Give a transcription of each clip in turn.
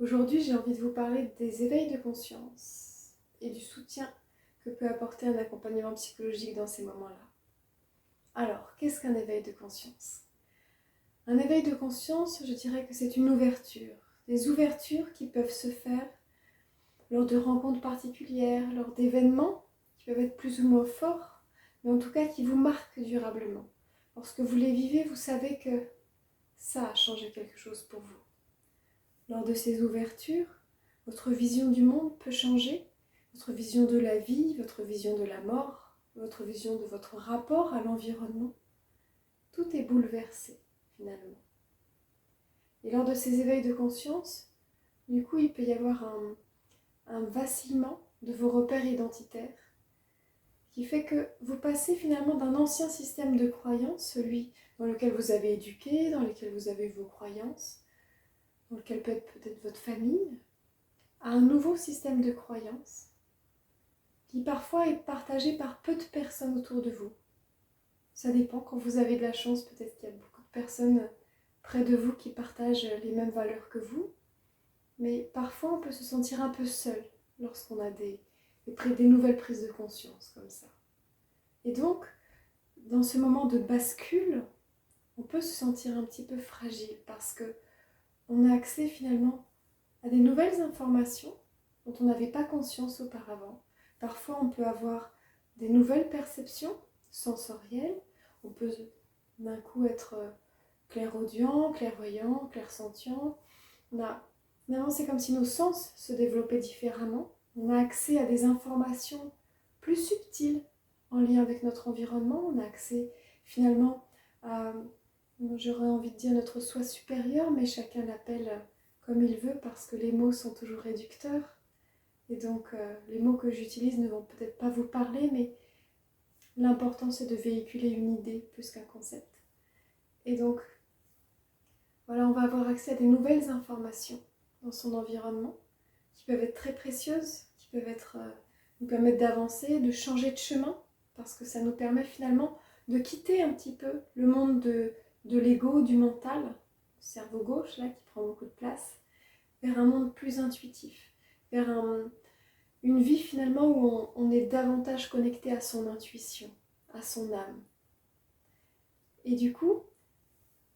Aujourd'hui, j'ai envie de vous parler des éveils de conscience et du soutien que peut apporter un accompagnement psychologique dans ces moments-là. Alors, qu'est-ce qu'un éveil de conscience? Un éveil de conscience, je dirais que c'est une ouverture. Des ouvertures qui peuvent se faire lors de rencontres particulières, lors d'événements qui peuvent être plus ou moins forts, mais en tout cas qui vous marquent durablement. Lorsque vous les vivez, vous savez que ça a changé quelque chose pour vous. Lors de ces ouvertures, votre vision du monde peut changer, votre vision de la vie, votre vision de la mort, votre vision de votre rapport à l'environnement. Tout est bouleversé, finalement. Et lors de ces éveils de conscience, du coup, il peut y avoir un vacillement de vos repères identitaires qui fait que vous passez finalement d'un ancien système de croyances, celui dans lequel vous avez éduqué, dans lequel vous avez vos croyances, dans lequel peut être peut-être votre famille, à un nouveau système de croyances qui parfois est partagé par peu de personnes autour de vous. Ça dépend, quand vous avez de la chance, peut-être qu'il y a beaucoup de personnes près de vous qui partagent les mêmes valeurs que vous, mais parfois on peut se sentir un peu seul lorsqu'on a des nouvelles prises de conscience comme ça. Et donc, dans ce moment de bascule, on peut se sentir un petit peu fragile parce qu'on a accès finalement à des nouvelles informations dont on n'avait pas conscience auparavant. Parfois, on peut avoir des nouvelles perceptions sensorielles. On peut d'un coup être clairaudient, clairvoyant, clairsentient. Finalement, c'est comme si nos sens se développaient différemment. On a accès à des informations plus subtiles en lien avec notre environnement. On a accès finalement à, j'aurais envie de dire, notre soi supérieur, mais chacun l'appelle comme il veut parce que les mots sont toujours réducteurs. Et donc, les mots que j'utilise ne vont peut-être pas vous parler, mais l'important c'est de véhiculer une idée plus qu'un concept. Et donc, voilà, on va avoir accès à des nouvelles informations dans son environnement qui peuvent être très précieuses, qui peuvent nous permettre d'avancer, de changer de chemin, parce que ça nous permet finalement de quitter un petit peu le monde de l'ego, du mental, le cerveau gauche là qui prend beaucoup de place, vers un monde plus intuitif, vers une vie finalement où on est davantage connecté à son intuition, à son âme. Et du coup,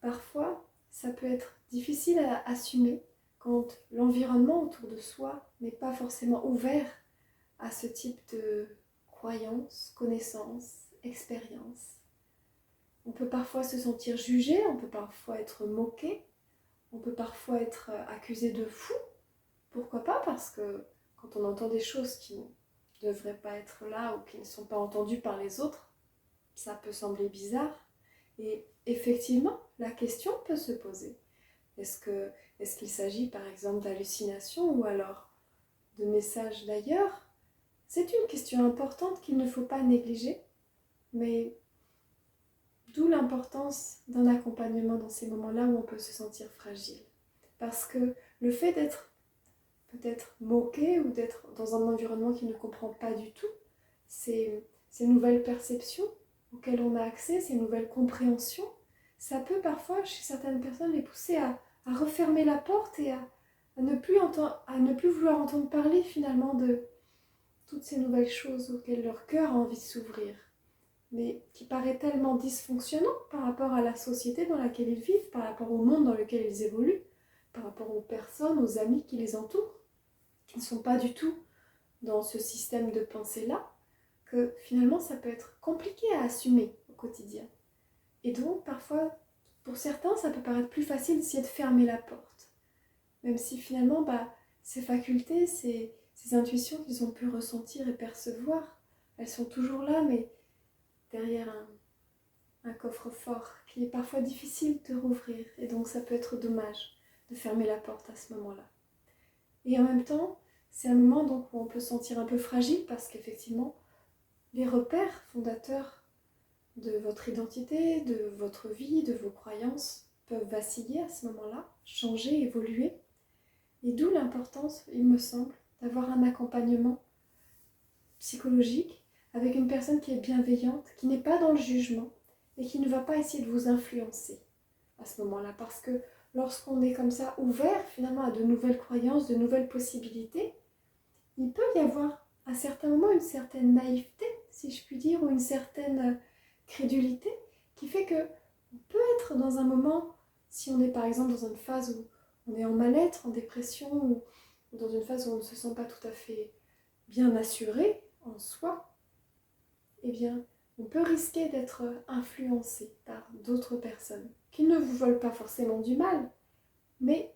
parfois, ça peut être difficile à assumer quand l'environnement autour de soi n'est pas forcément ouvert à ce type de croyances, connaissances, expériences. On peut parfois se sentir jugé, on peut parfois être moqué, on peut parfois être accusé de fou. Pourquoi pas? Parce que quand on entend des choses qui ne devraient pas être là ou qui ne sont pas entendues par les autres, ça peut sembler bizarre. Et effectivement, la question peut se poser. Est-ce qu'il s'agit par exemple d'hallucinations ou alors de messages d'ailleurs? C'est une question importante qu'il ne faut pas négliger, mais d'où l'importance d'un accompagnement dans ces moments-là où on peut se sentir fragile. Parce que le fait d'être peut-être moqué ou d'être dans un environnement qui ne comprend pas du tout ces nouvelles perceptions auxquelles on a accès, ces nouvelles compréhensions, ça peut parfois, chez certaines personnes, les pousser à refermer la porte et à ne plus vouloir entendre parler finalement de toutes ces nouvelles choses auxquelles leur cœur a envie de s'ouvrir, mais qui paraît tellement dysfonctionnant par rapport à la société dans laquelle ils vivent, par rapport au monde dans lequel ils évoluent, par rapport aux personnes, aux amis qui les entourent, qui ne sont pas du tout dans ce système de pensée-là, que finalement ça peut être compliqué à assumer au quotidien. Et donc parfois, pour certains, ça peut paraître plus facile d'essayer de fermer la porte. Même si finalement, ces facultés, ces intuitions qu'ils ont pu ressentir et percevoir, elles sont toujours là, mais derrière un coffre-fort qui est parfois difficile de rouvrir. Et donc ça peut être dommage de fermer la porte à ce moment-là. Et en même temps, c'est un moment donc où on peut se sentir un peu fragile parce qu'effectivement, les repères fondateurs de votre identité, de votre vie, de vos croyances peuvent vaciller à ce moment-là, changer, évoluer. Et d'où l'importance, il me semble, d'avoir un accompagnement psychologique avec une personne qui est bienveillante, qui n'est pas dans le jugement et qui ne va pas essayer de vous influencer à ce moment-là. Parce que lorsqu'on est comme ça ouvert finalement à de nouvelles croyances, de nouvelles possibilités, il peut y avoir à certains moments une certaine naïveté, si je puis dire, ou une certaine crédulité qui fait que on peut être dans un moment, si on est par exemple dans une phase où on est en mal-être, en dépression, ou dans une phase où on ne se sent pas tout à fait bien assuré en soi, eh bien, on peut risquer d'être influencé par d'autres personnes qui ne vous veulent pas forcément du mal, mais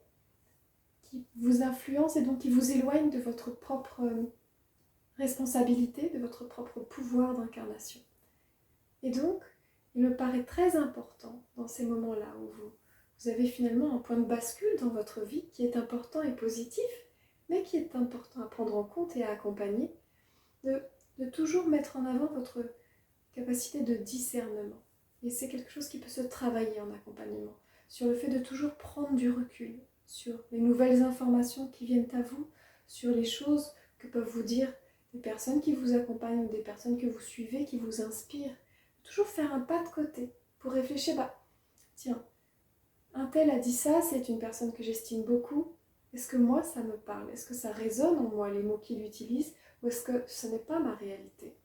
qui vous influencent et donc qui vous éloignent de votre propre responsabilité, de votre propre pouvoir d'incarnation. Et donc, il me paraît très important dans ces moments-là où vous avez finalement un point de bascule dans votre vie qui est important et positif, mais qui est important à prendre en compte et à accompagner, de toujours mettre en avant votre capacité de discernement. Et c'est quelque chose qui peut se travailler en accompagnement, sur le fait de toujours prendre du recul, sur les nouvelles informations qui viennent à vous, sur les choses que peuvent vous dire des personnes qui vous accompagnent ou des personnes que vous suivez, qui vous inspirent. Toujours faire un pas de côté pour réfléchir, tiens, un tel a dit ça, c'est une personne que j'estime beaucoup. Est-ce que moi, ça me parle? Est-ce que ça résonne en moi, les mots qu'il utilise? Ou est-ce que ce n'est pas ma réalité?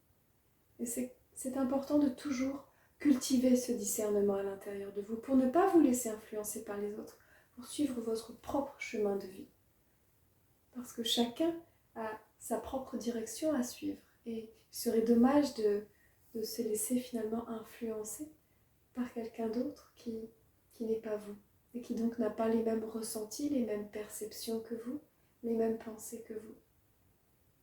Et c'est important de toujours cultiver ce discernement à l'intérieur de vous pour ne pas vous laisser influencer par les autres, pour suivre votre propre chemin de vie. Parce que chacun a sa propre direction à suivre. Et il serait dommage de se laisser finalement influencer par quelqu'un d'autre qui n'est pas vous. Et qui donc n'a pas les mêmes ressentis, les mêmes perceptions que vous, les mêmes pensées que vous.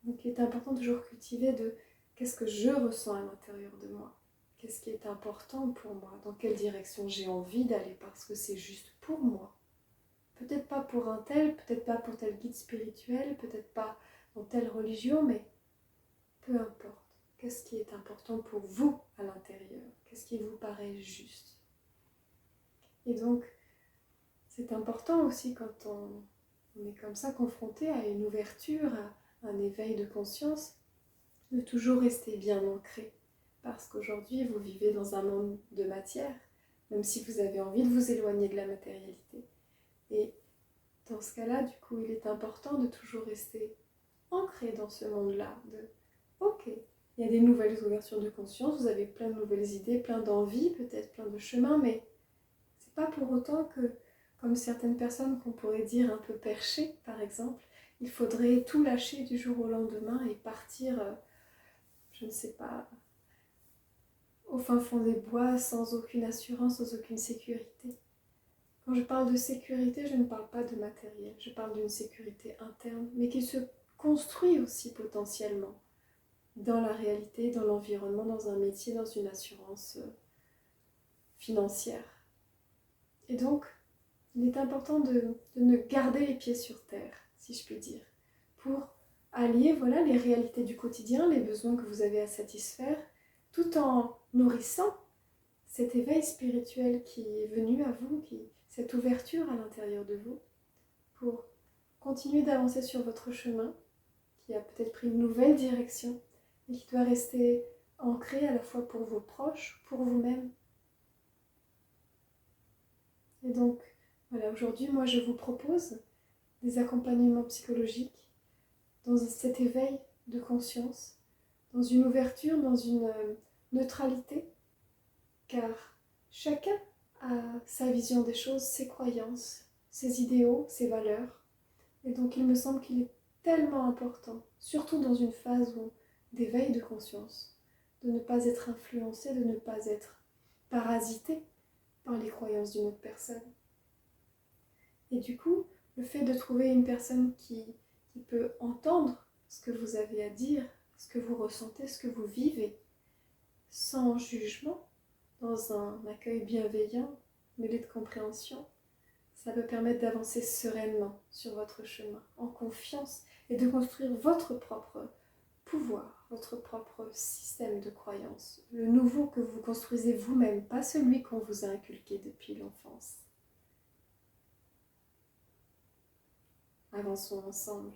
Donc il est important de toujours cultiver de qu'est-ce que je ressens à l'intérieur de moi, qu'est-ce qui est important pour moi, dans quelle direction j'ai envie d'aller parce que c'est juste pour moi. Peut-être pas pour un tel, peut-être pas pour tel guide spirituel, peut-être pas dans telle religion, mais peu importe. Qu'est-ce qui est important pour vous à l'intérieur? Qu'est-ce qui vous paraît juste? Et donc, c'est important aussi quand on est comme ça confronté à une ouverture, à un éveil de conscience, de toujours rester bien ancré. Parce qu'aujourd'hui, vous vivez dans un monde de matière, même si vous avez envie de vous éloigner de la matérialité. Et dans ce cas-là, du coup, il est important de toujours rester ancré dans ce monde-là. Ok, il y a des nouvelles ouvertures de conscience, vous avez plein de nouvelles idées, plein d'envies, peut-être plein de chemins, mais c'est pas pour autant que, comme certaines personnes qu'on pourrait dire un peu perchées, par exemple, il faudrait tout lâcher du jour au lendemain et partir, je ne sais pas, au fin fond des bois, sans aucune assurance, sans aucune sécurité. Quand je parle de sécurité, je ne parle pas de matériel, je parle d'une sécurité interne, mais qui se construit aussi potentiellement dans la réalité, dans l'environnement, dans un métier, dans une assurance financière. Et donc, il est important de ne garder les pieds sur terre, si je puis dire, pour allier voilà, les réalités du quotidien, les besoins que vous avez à satisfaire, tout en nourrissant cet éveil spirituel qui est venu à vous, cette ouverture à l'intérieur de vous, pour continuer d'avancer sur votre chemin, qui a peut-être pris une nouvelle direction, et qui doit rester ancré à la fois pour vos proches, pour vous-même. Et donc, voilà, aujourd'hui, moi, je vous propose des accompagnements psychologiques dans cet éveil de conscience, dans une ouverture, dans une neutralité, car chacun a sa vision des choses, ses croyances, ses idéaux, ses valeurs. Et donc il me semble qu'il est tellement important, surtout dans une phase d'éveil de conscience, de ne pas être influencé, de ne pas être parasité par les croyances d'une autre personne. Et du coup, le fait de trouver une personne qui peut entendre ce que vous avez à dire, ce que vous ressentez, ce que vous vivez, sans jugement, dans un accueil bienveillant, mêlé de compréhension, ça peut permettre d'avancer sereinement sur votre chemin, en confiance, et de construire votre propre pouvoir, votre propre système de croyance, le nouveau que vous construisez vous-même, pas celui qu'on vous a inculqué depuis l'enfance. Avançons ensemble.